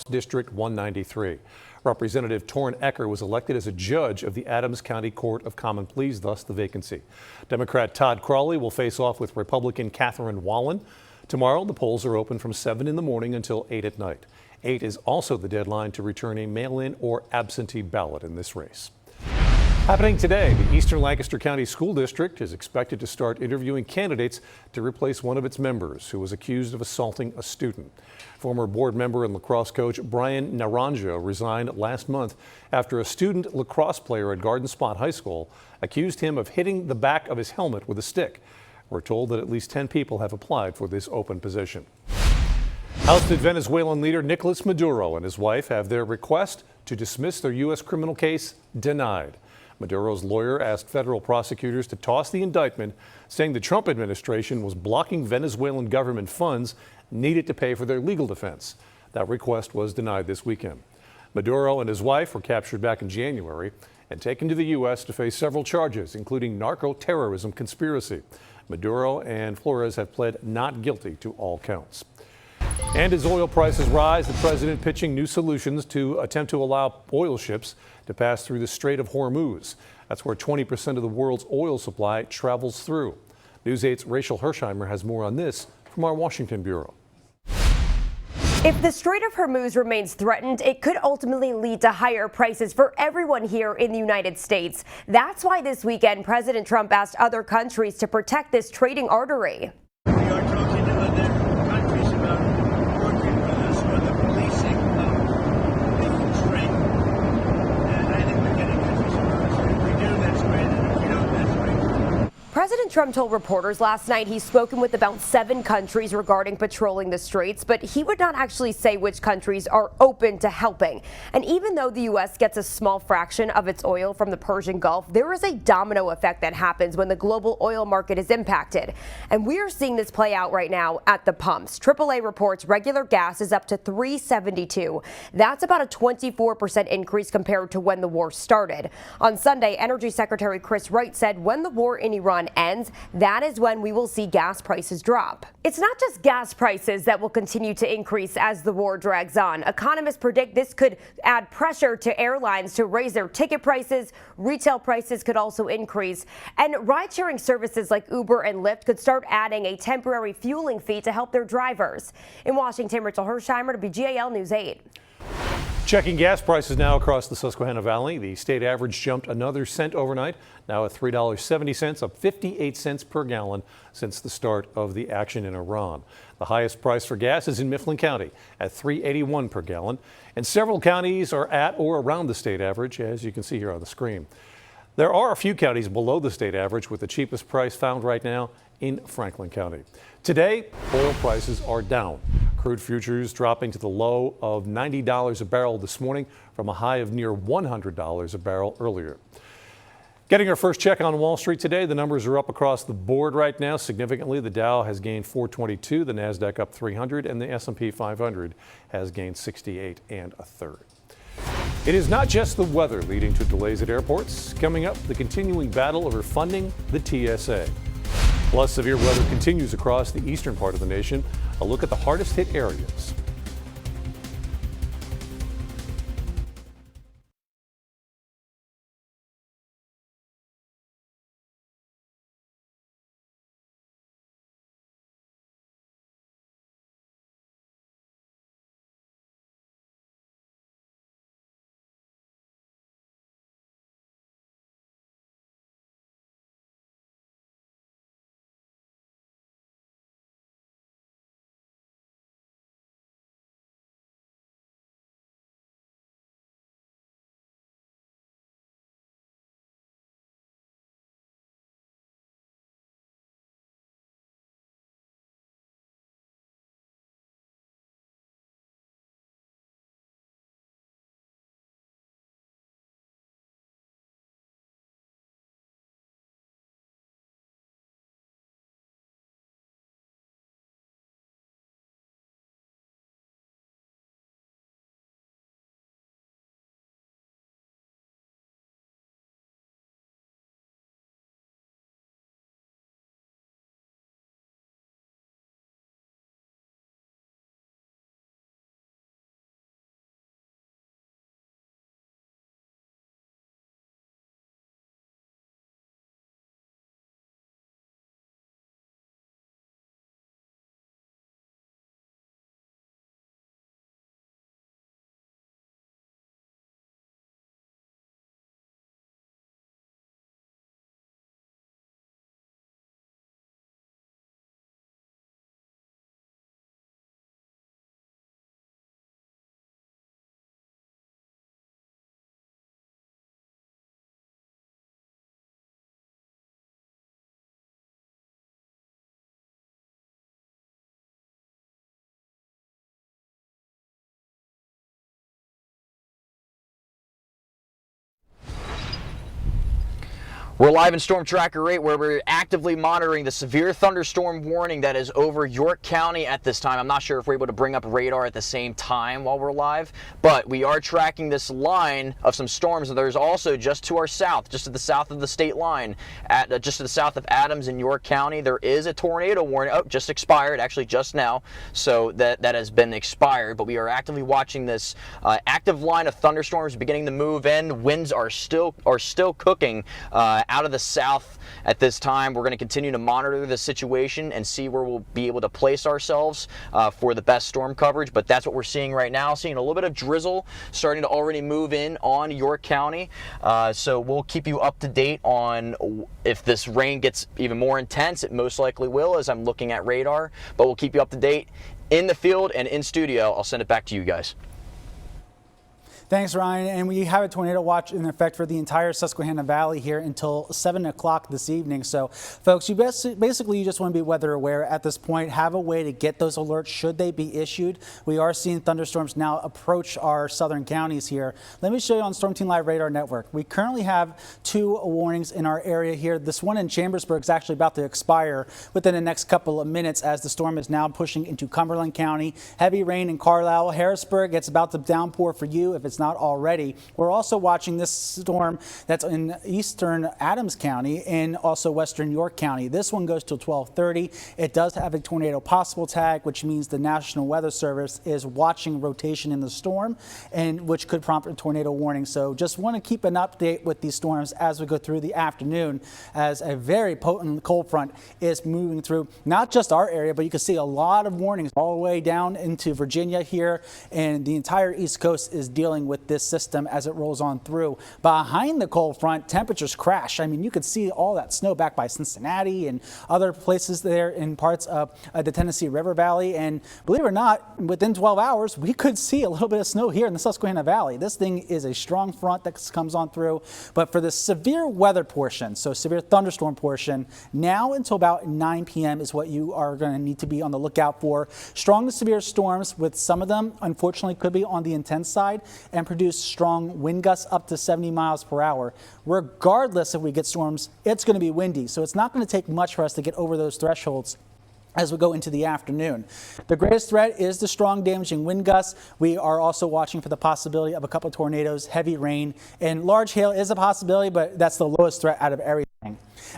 District 193. Representative Torrin Ecker was elected as a judge of the Adams County Court of Common Pleas, thus the vacancy. Democrat Todd Crawley will face off with Republican Catherine Wallen. Tomorrow, the polls are open from 7 in the morning until 8 at night. 8 is also the deadline to return a mail-in or absentee ballot in this race. Happening today, the Eastern Lancaster County School District is expected to start interviewing candidates to replace one of its members who was accused of assaulting a student. Former board member and lacrosse coach Brian Naranjo resigned last month after a student lacrosse player at Garden Spot High School accused him of hitting the back of his helmet with a stick. We're told that at least 10 people have applied for this open position. Ousted Venezuelan leader Nicolas Maduro and his wife have their request to dismiss their U.S. criminal case denied. Maduro's lawyer asked federal prosecutors to toss the indictment, saying the Trump administration was blocking Venezuelan government funds needed to pay for their legal defense. That request was denied this weekend. Maduro and his wife were captured back in January and taken to the U.S. to face several charges, including narco-terrorism conspiracy. Maduro and Flores have pled not guilty to all counts. And as oil prices rise, the president pitching new solutions to attempt to allow oil ships to pass through the Strait of Hormuz. That's where 20% of the world's oil supply travels through. News 8's Rachel Hersheimer has more on this from our Washington bureau. If the Strait of Hormuz remains threatened, it could ultimately lead to higher prices for everyone here in the United States. That's why this weekend, President Trump asked other countries to protect this trading artery. We are talking to other countries about working with us for the policing of the strait. And I think we're getting good results. If we do, that's great. And if we don't, that's great. President Trump told reporters last night he's spoken with about 7 countries regarding patrolling the straits, but he would not actually say which countries are open to helping. And even though the U.S. gets a small fraction of its oil from the Persian Gulf, there is a domino effect that happens when the global oil market is impacted. And we are seeing this play out right now at the pumps. AAA reports regular gas is up to $3.72. That's about a 24% increase compared to when the war started. On Sunday, Energy Secretary Chris Wright said when the war in Iran ends, that is when we will see gas prices drop. It's not just gas prices that will continue to increase as the war drags on. Economists predict this could add pressure to airlines to raise their ticket prices. Retail prices could also increase. And ride-sharing services like Uber and Lyft could start adding a temporary fueling fee to help their drivers. In Washington, Rachel Hersheimer, WGAL News 8. Checking gas prices now across the Susquehanna Valley. The state average jumped another cent overnight, now at $3.70, up 58 cents per gallon since the start of the action in Iran. The highest price for gas is in Mifflin County at $3.81 per gallon, and several counties are at or around the state average, as you can see here on the screen. There are a few counties below the state average, with the cheapest price found right now in Franklin County. Today, oil prices are down. Crude futures dropping to the low of $90 a barrel this morning from a high of near $100 a barrel earlier. Getting our first check on Wall Street today, the numbers are up across the board right now significantly. The Dow has gained 422, the Nasdaq up 300, and the S&P 500 has gained 68 1/3. It is not just the weather leading to delays at airports. Coming up, the continuing battle over funding the TSA. Plus, severe weather continues across the eastern part of the nation. A look at the hardest hit areas. We're live in Storm Tracker 8 where we're actively monitoring the severe thunderstorm warning that is over York County at this time. I'm not sure if we're able to bring up radar at the same time while we're live, but we are tracking this line of some storms. And there's also just to our south, just to the south of the state line, just to the south of Adams in York County, there is a tornado warning. Oh, just expired, actually just now. So that has been expired, but we are actively watching this active line of thunderstorms beginning to move in. Winds are still cooking out of the south at this time. We're going to continue to monitor the situation and see where we'll be able to place ourselves for the best storm coverage, but that's what we're seeing right now. Seeing a little bit of drizzle starting to already move in on York County, so we'll keep you up to date on if this rain gets even more intense. It most likely will, as I'm looking at radar, but we'll keep you up to date in the field and in studio. I'll send it back to you guys. Thanks, Ryan. And we have a tornado watch in effect for the entire Susquehanna Valley here until 7 o'clock this evening. So, folks, you basically just want to be weather aware at this point. Have a way to get those alerts should they be issued. We are seeing thunderstorms now approach our southern counties here. Let me show you on Storm Team Live Radar Network. We currently have 2 warnings in our area here. This one in Chambersburg is actually about to expire within the next couple of minutes as the storm is now pushing into Cumberland County. Heavy rain in Carlisle. Harrisburg, it's about to downpour for you if it's not already. We're also watching this storm that's in eastern Adams County and also western York County. This one goes till 12:30. It does have a tornado possible tag, which means the National Weather Service is watching rotation in the storm, and which could prompt a tornado warning. So just want to keep an update with these storms as we go through the afternoon, as a very potent cold front is moving through not just our area, but you can see a lot of warnings all the way down into Virginia here, and the entire East Coast is dealing with this system as it rolls on through. Behind the cold front, temperatures crash. I mean, you could see all that snow back by Cincinnati and other places there in parts of the Tennessee River Valley. And believe it or not, within 12 hours, we could see a little bit of snow here in the Susquehanna Valley. This thing is a strong front that comes on through. But for the severe weather portion, so severe thunderstorm portion, now until about 9 p.m. is what you are going to need to be on the lookout for. Strong to severe storms, with some of them, unfortunately, could be on the intense side and produce strong wind gusts up to 70 miles per hour. Regardless if we get storms, it's going to be windy, so it's not going to take much for us to get over those thresholds as we go into the afternoon. The greatest threat is the strong damaging wind gusts. We are also watching for the possibility of a couple of tornadoes, heavy rain, and large hail is a possibility, but that's the lowest threat out of everything.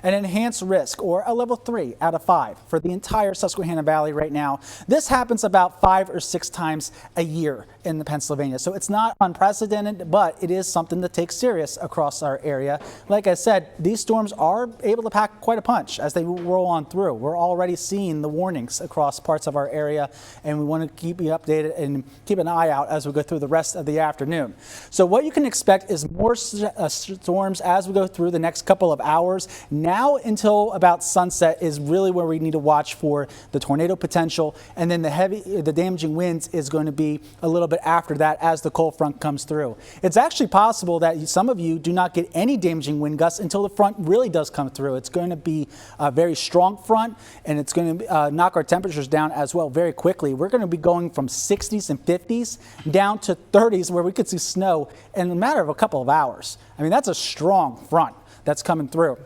An enhanced risk, or a level 3 out of 5 for the entire Susquehanna Valley right now. This happens about 5 or 6 times a year in the Pennsylvania. So it's not unprecedented, but it is something to take serious across our area. Like I said, these storms are able to pack quite a punch as they roll on through. We're already seeing the warnings across parts of our area, and we want to keep you updated and keep an eye out as we go through the rest of the afternoon. So what you can expect is more storms as we go through the next couple of hours. Now until about sunset is really where we need to watch for the tornado potential, and then the damaging winds is going to be a little bit after that as the cold front comes through. It's actually possible that some of you do not get any damaging wind gusts until the front really does come through. It's going to be a very strong front, and it's going to knock our temperatures down as well very quickly. We're going to be going from 60s and 50s down to 30s, where we could see snow in a matter of a couple of hours. I mean, that's a strong front that's coming through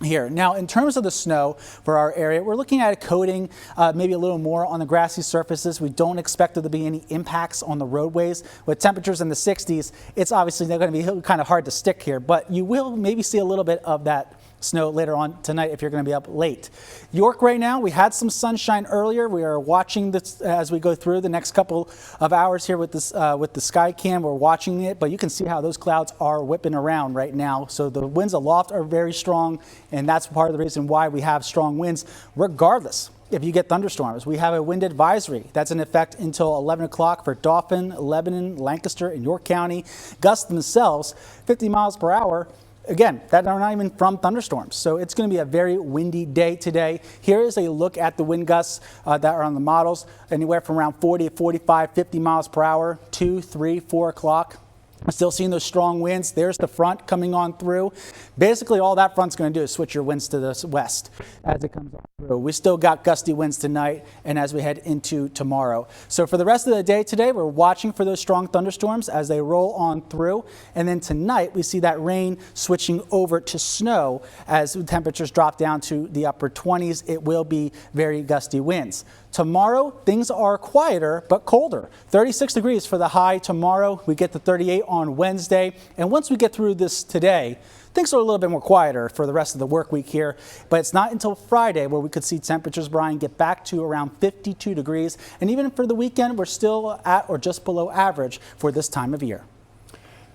here. Now, in terms of the snow for our area, we're looking at a coating, maybe a little more on the grassy surfaces. We don't expect there to be any impacts on the roadways. With temperatures in the 60s, it's obviously going to be kind of hard to stick here, but you will maybe see a little bit of that snow later on tonight if you're going to be up late. York right now, we had some sunshine earlier. We are watching this as we go through the next couple of hours here with the sky cam. We're watching it, but you can see how those clouds are whipping around right now. So the winds aloft are very strong, and that's part of the reason why we have strong winds regardless. If you get thunderstorms, we have a wind advisory that's in effect until 11 o'clock for Dauphin, Lebanon, Lancaster, and York County. Gusts themselves 50 miles per hour. Again, that are not even from thunderstorms. So it's going to be a very windy day today. Here is a look at the wind gusts that are on the models, anywhere from around 40, 45, 50 miles per hour, 2, 3, 4 o'clock. I'm still seeing those strong winds. There's the front coming on through. Basically, all that front's going to do is switch your winds to the west as it comes on. through. We still got gusty winds tonight and as we head into tomorrow. So for the rest of the day today, we're watching for those strong thunderstorms as they roll on through. And then tonight we see that rain switching over to snow as the temperatures drop down to the upper 20s. It will be very gusty winds. Tomorrow, things are quieter but colder. 36 degrees for the high tomorrow. We get to 38 on Wednesday. And once we get through this today, things are a little bit more quieter for the rest of the work week here. But it's not until Friday where we could see temperatures, Brian, get back to around 52 degrees. And even for the weekend, we're still at or just below average for this time of year.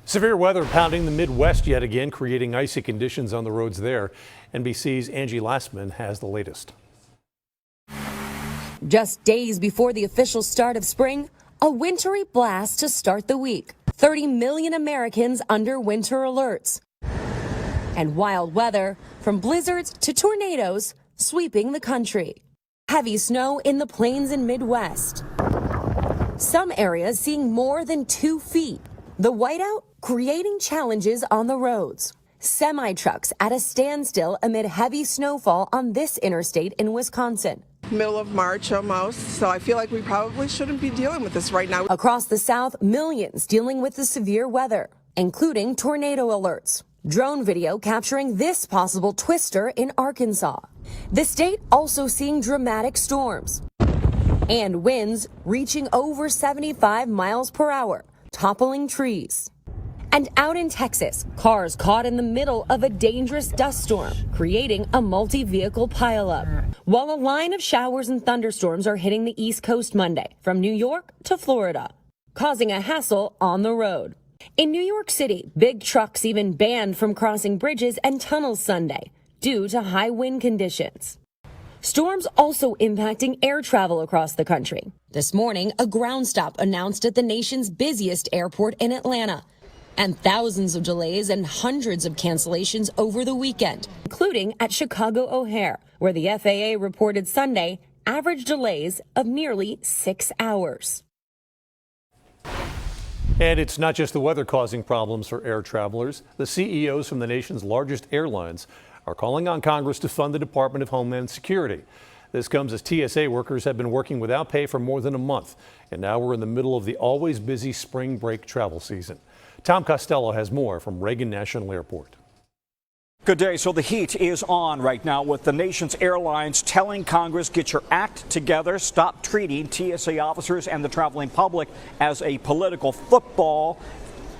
Severe weather pounding the Midwest yet again, creating icy conditions on the roads there. NBC's Angie Lassman has the latest. Just days before the official start of spring, a wintry blast to start the week. 30 million Americans under winter alerts. And wild weather, from blizzards to tornadoes, sweeping the country. Heavy snow in the plains and Midwest. Some areas seeing more than 2 feet. The whiteout creating challenges on the roads. Semi-trucks at a standstill amid heavy snowfall on this interstate in Wisconsin. Middle of March almost, so I feel like we probably shouldn't be dealing with this right now. Across the South, millions dealing with the severe weather, including tornado alerts. Drone video capturing this possible twister in Arkansas. The state also seeing dramatic storms and winds reaching over 75 miles per hour, toppling trees. And out in Texas, cars caught in the middle of a dangerous dust storm, creating a multi-vehicle pileup. While a line of showers and thunderstorms are hitting the East Coast Monday, from New York to Florida, causing a hassle on the road. In New York City, big trucks even banned from crossing bridges and tunnels Sunday due to high wind conditions. Storms also impacting air travel across the country. This morning, a ground stop announced at the nation's busiest airport in Atlanta. And thousands of delays and hundreds of cancellations over the weekend, including at Chicago O'Hare, where the FAA reported Sunday average delays of nearly 6 hours. And it's not just the weather causing problems for air travelers. The CEOs from the nation's largest airlines are calling on Congress to fund the Department of Homeland Security. This comes as TSA workers have been working without pay for more than a month. And now we're in the middle of the always busy spring break travel season. Tom Costello has more from Reagan National Airport. Good day. So the heat is on right now with the nation's airlines telling Congress, get your act together, stop treating TSA officers and the traveling public as a political football.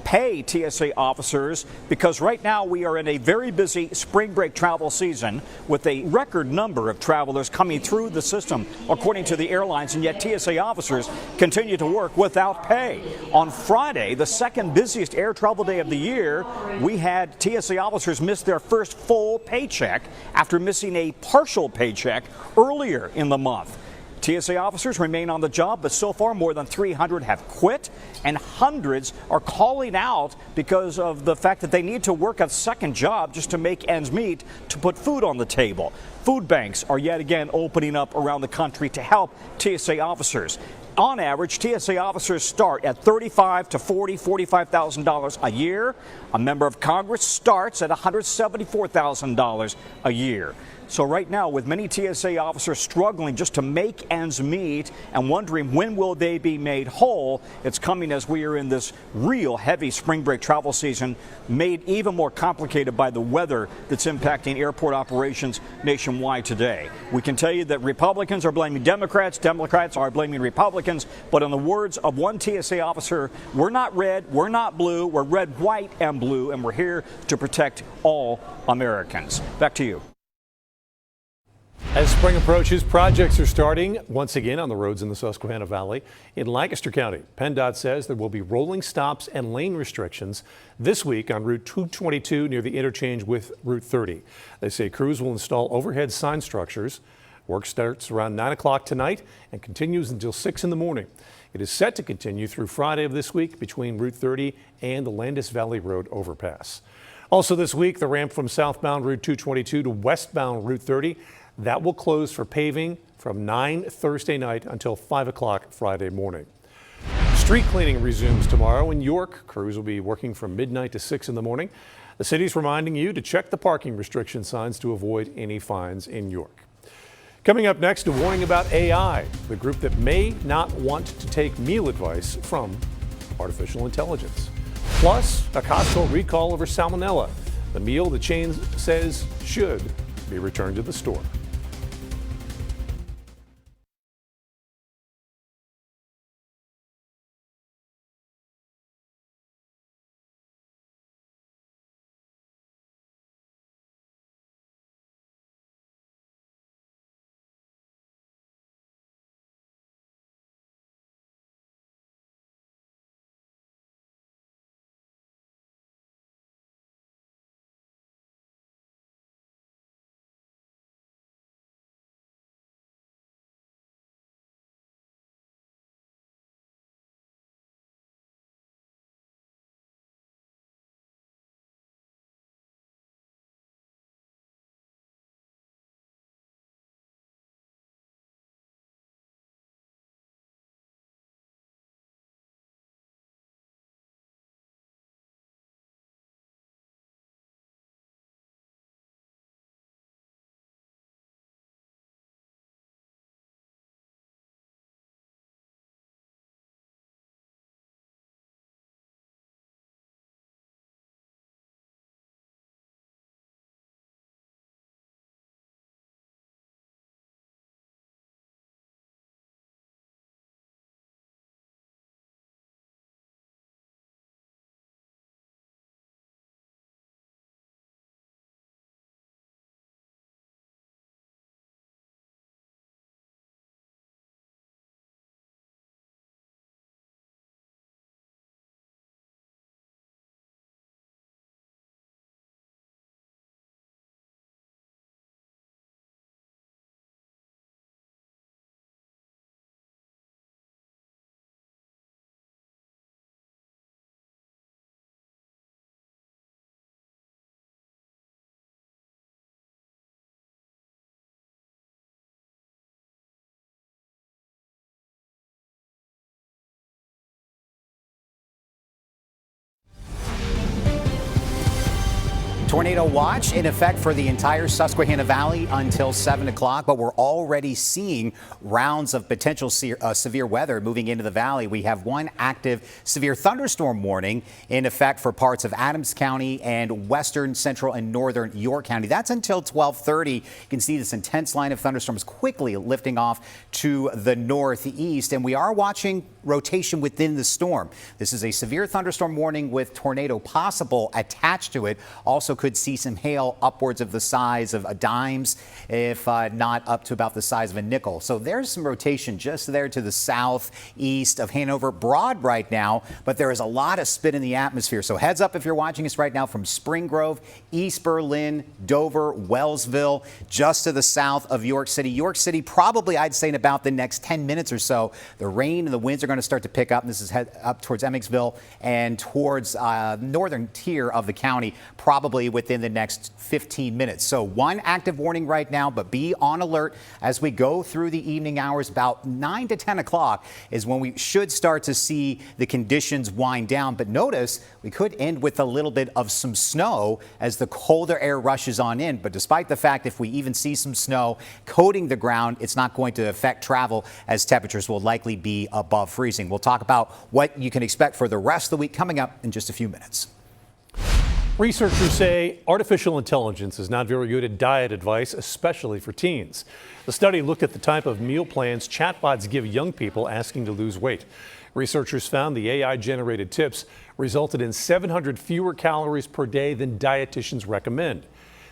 Pay TSA officers, because right now we are in a very busy spring break travel season with a record number of travelers coming through the system, according to the airlines, and yet TSA officers continue to work without pay. On Friday, the second busiest air travel day of the year, we had TSA officers miss their first full paycheck after missing a partial paycheck earlier in the month. TSA officers remain on the job, but so far more than 300 have quit, and hundreds are calling out because of the fact that they need to work a second job just to make ends meet to put food on the table. Food banks are yet again opening up around the country to help TSA officers. On average, TSA officers start at $35,000 to $45,000 a year. A member of Congress starts at $174,000 a year. So right now, with many TSA officers struggling just to make ends meet and wondering when will they be made whole, it's coming as we are in this real heavy spring break travel season, made even more complicated by the weather that's impacting airport operations nationwide today. We can tell you that Republicans are blaming Democrats, Democrats are blaming Republicans, but in the words of one TSA officer, we're not red, we're not blue, we're red, white, and blue, and we're here to protect all Americans. Back to you. As spring approaches, projects are starting once again on the roads in the Susquehanna Valley. In Lancaster County, PennDOT says there will be rolling stops and lane restrictions this week on Route 222 near the interchange with Route 30. They say crews will install overhead sign structures. Work starts around 9 o'clock tonight and continues until 6 in the morning. It is set to continue through Friday of this week between Route 30 and the Landis Valley Road overpass. Also this week, the ramp from southbound Route 222 to westbound Route 30 that will close for paving from 9 Thursday night until 5 o'clock Friday morning. Street cleaning resumes tomorrow in York. Crews will be working from midnight to 6 in the morning. The city's reminding you to check the parking restriction signs to avoid any fines in York. Coming up next, a warning about AI, the group that may not want to take meal advice from artificial intelligence. Plus, a Costco recall over salmonella, the meal the chain says should be returned to the store. Tornado watch in effect for the entire Susquehanna Valley until 7 o'clock, but we're already seeing rounds of potential severe weather moving into the valley. We have one active severe thunderstorm warning in effect for parts of Adams County and western, central, and northern York County. That's until 12:30. You can see this intense line of thunderstorms quickly lifting off to the northeast, and we are watching rotation within the storm. This is a severe thunderstorm warning with tornado possible attached to it. Also could see some hail upwards of the size of dimes, if not up to about the size of a nickel. So there's some rotation just there to the southeast of Hanover Broad right now, but there is a lot of spin in the atmosphere. So heads up if you're watching us right now from Spring Grove, East Berlin, Dover, Wellsville, just to the south of York City. York City probably, I'd say, in about the next 10 minutes or so, the rain and the winds are going to start to pick up. And this is head up towards Emmetsville and towards northern tier of the county, probably within the next 15 minutes. So one active warning right now, but be on alert as we go through the evening hours. About 9 to 10 o'clock is when we should start to see the conditions wind down. But notice we could end with a little bit of some snow as the colder air rushes on in. But despite the fact if we even see some snow coating the ground, it's not going to affect travel as temperatures will likely be above freezing. We'll talk about what you can expect for the rest of the week coming up in just a few minutes. Researchers say artificial intelligence is not very good at diet advice, especially for teens. The study looked at the type of meal plans chatbots give young people asking to lose weight. Researchers found the AI-generated tips resulted in 700 fewer calories per day than dietitians recommend.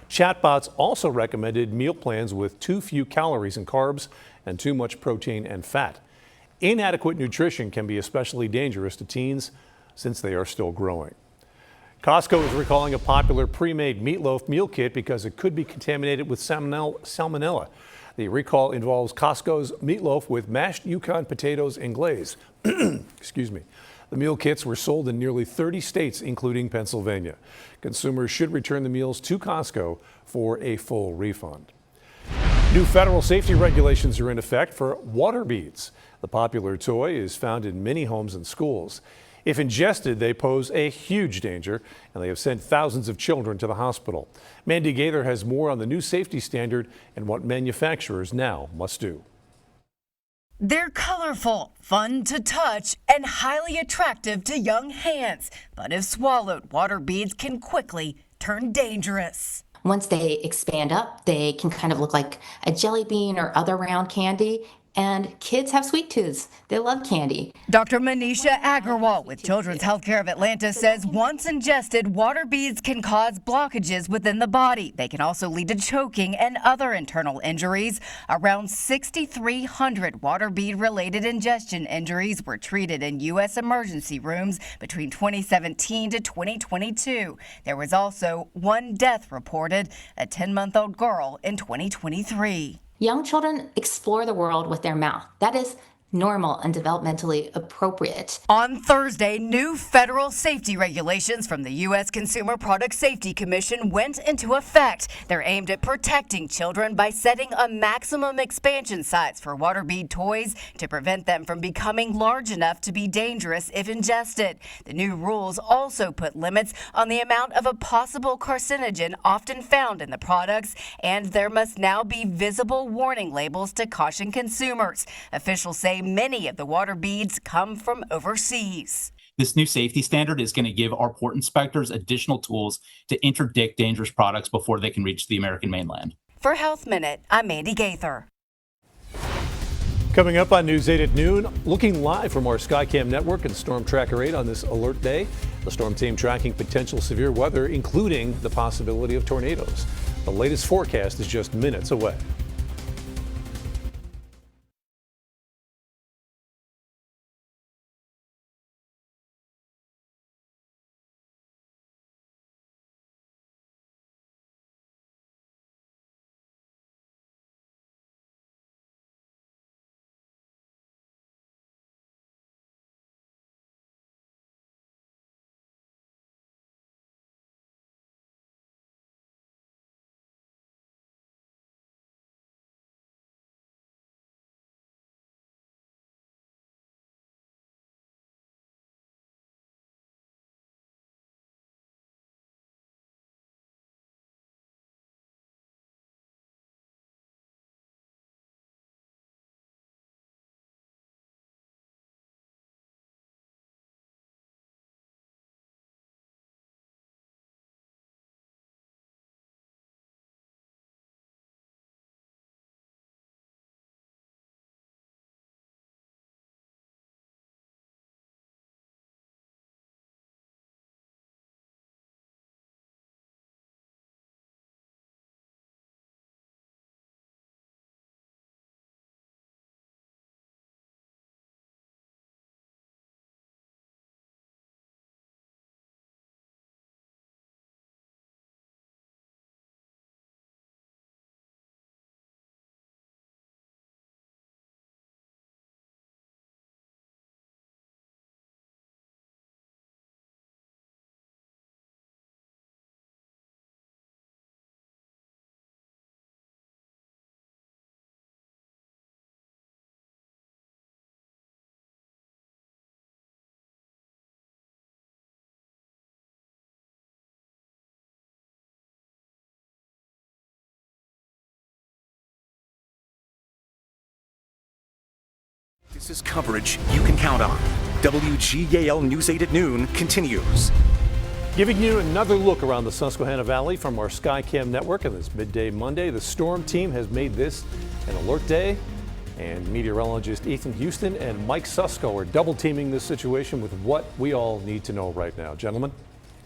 Chatbots also recommended meal plans with too few calories and carbs and too much protein and fat. Inadequate nutrition can be especially dangerous to teens since they are still growing. Costco is recalling a popular pre-made meatloaf meal kit because it could be contaminated with salmonella. The recall involves Costco's meatloaf with mashed Yukon potatoes and glaze. Excuse me. The meal kits were sold in nearly 30 states, including Pennsylvania. Consumers should return the meals to Costco for a full refund. New federal safety regulations are in effect for water beads. The popular toy is found in many homes and schools. If ingested, they pose a huge danger, and they have sent thousands of children to the hospital. Mandy Gaither has more on the new safety standard and what manufacturers now must do. They're colorful, fun to touch, and highly attractive to young hands. But if swallowed, water beads can quickly turn dangerous. Once they expand up, they can kind of look like a jelly bean or other round candy. And kids have sweet tooths. They love candy. Dr. Manisha Agarwal with Children's Healthcare of Atlanta says once ingested, water beads can cause blockages within the body. They can also lead to choking and other internal injuries. Around 6,300 water bead related ingestion injuries were treated in U.S. emergency rooms between 2017 to 2022. There was also one death reported, a 10-month-old girl in 2023. Young children explore the world with their mouth. That is normal and developmentally appropriate. On Thursday, new federal safety regulations from the U.S. Consumer Product Safety Commission went into effect. They're aimed at protecting children by setting a maximum expansion size for water bead toys to prevent them from becoming large enough to be dangerous if ingested. The new rules also put limits on the amount of a possible carcinogen often found in the products, and there must now be visible warning labels to caution consumers. Officials say many of the water beads come from overseas. This new safety standard is going to give our port inspectors additional tools to interdict dangerous products before they can reach the American mainland. For Health Minute, I'm Mandy Gaither. Coming up on News 8 at noon, looking live from our Skycam network and Storm Tracker 8 on this alert day. The storm team tracking potential severe weather, including the possibility of tornadoes. The latest forecast is just minutes away. This is coverage you can count on. WGAL News 8 at noon continues. Giving you another look around the Susquehanna Valley from our Skycam network on this midday Monday. The storm team has made this an alert day, and meteorologist Ethan Houston and Mike Susko are double teaming this situation with what we all need to know right now. Gentlemen?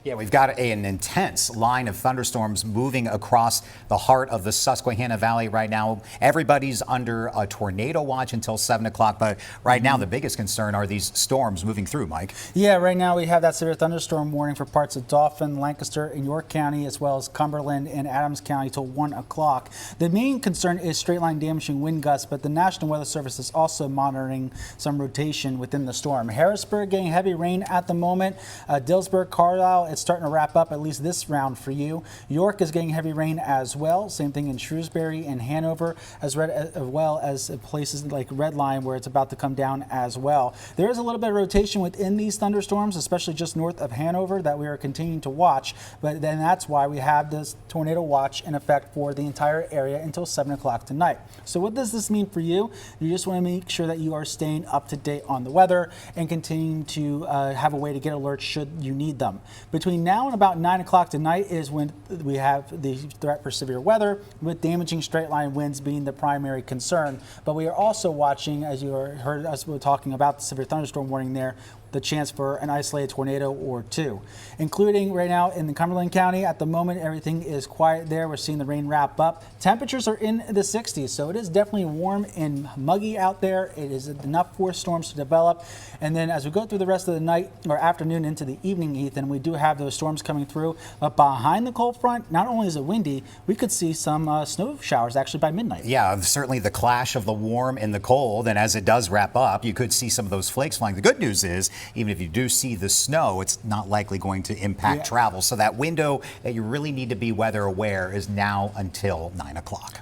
Yeah, we've got an intense line of thunderstorms moving across the heart of the Susquehanna Valley right now. Everybody's under a tornado watch until 7 o'clock, but right now the biggest concern are these storms moving through, Mike. Yeah, right now we have that severe thunderstorm warning for parts of Dauphin, Lancaster, and York County, as well as Cumberland and Adams County till 1 o'clock. The main concern is straight line damaging wind gusts, but the National Weather Service is also monitoring some rotation within the storm. Harrisburg getting heavy rain at the moment. Dillsburg, Carlisle, it's starting to wrap up at least this round for you. York is getting heavy rain as well. Same thing in Shrewsbury and Hanover, as well as places like Red Line where it's about to come down as well. There is a little bit of rotation within these thunderstorms, especially just north of Hanover, that we are continuing to watch. But then that's why we have this tornado watch in effect for the entire area until 7 o'clock tonight. So what does this mean for you? You just want to make sure that you are staying up to date on the weather and continuing to have a way to get alerts should you need them. Between now and about 9 o'clock tonight is when we have the threat for severe weather, with damaging straight line winds being the primary concern. But we are also watching, as you heard us talking about the severe thunderstorm warning there, the chance for an isolated tornado or two, including right now in the Cumberland County. At the moment, everything is quiet there. We're seeing the rain wrap up. Temperatures are in the 60s, so it is definitely warm and muggy out there. It is enough for storms to develop. And then as we go through the rest of the night or afternoon into the evening, Ethan, we do have those storms coming through. But behind the cold front, not only is it windy, we could see some snow showers actually by midnight. Yeah, certainly the clash of the warm and the cold. And as it does wrap up, you could see some of those flakes flying. The good news is, even if you do see the snow, it's not likely going to impact travel. So that window that you really need to be weather aware is now until 9 o'clock.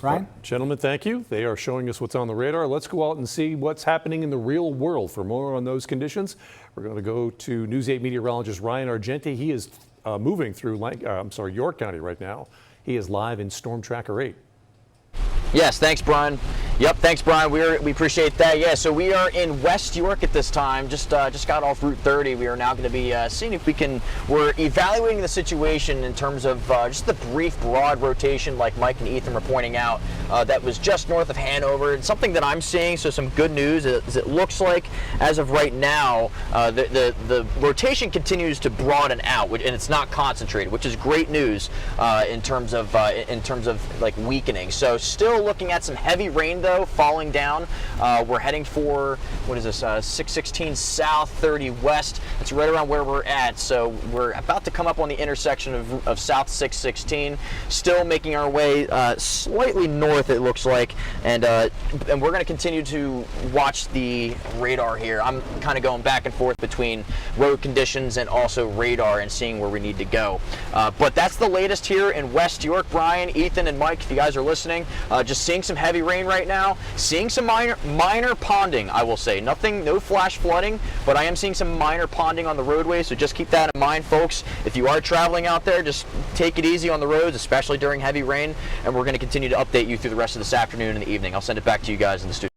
Ryan? Gentlemen, thank you. They are showing us what's on the radar. Let's go out and see what's happening in the real world. For more on those conditions, we're going to go to News 8 meteorologist Ryan Argenti. He is moving through York County right now. He is live in Storm Tracker 8. Yes, thanks, Brian. Yep, thanks, Brian. We appreciate that. Yeah, so we are in West York at this time. Just got off Route 30. We are now going to be seeing if we can. We're evaluating the situation in terms of just the brief, broad rotation, like Mike and Ethan were pointing out. That was just north of Hanover. And something that I'm seeing. So some good news is it looks like, as of right now, the rotation continues to broaden out, and it's not concentrated, which is great news in terms of like weakening. So still looking at some heavy rain though falling down. We're heading for, what is this, 616 south, 30 west. That's right around where we're at. So we're about to come up on the intersection of South 616, still making our way slightly north, it looks like, and we're going to continue to watch the radar here. I'm kind of going back and forth between road conditions and also radar and seeing where we need to go. But that's the latest here in West York. Brian, Ethan, and Mike, if you guys are listening, just seeing some heavy rain right now, seeing some minor ponding, I will say. No flash flooding, but I am seeing some minor ponding on the roadway, so just keep that in mind, folks. If you are traveling out there, just take it easy on the roads, especially during heavy rain, and we're going to continue to update you through the rest of this afternoon and the evening. I'll send it back to you guys in the studio.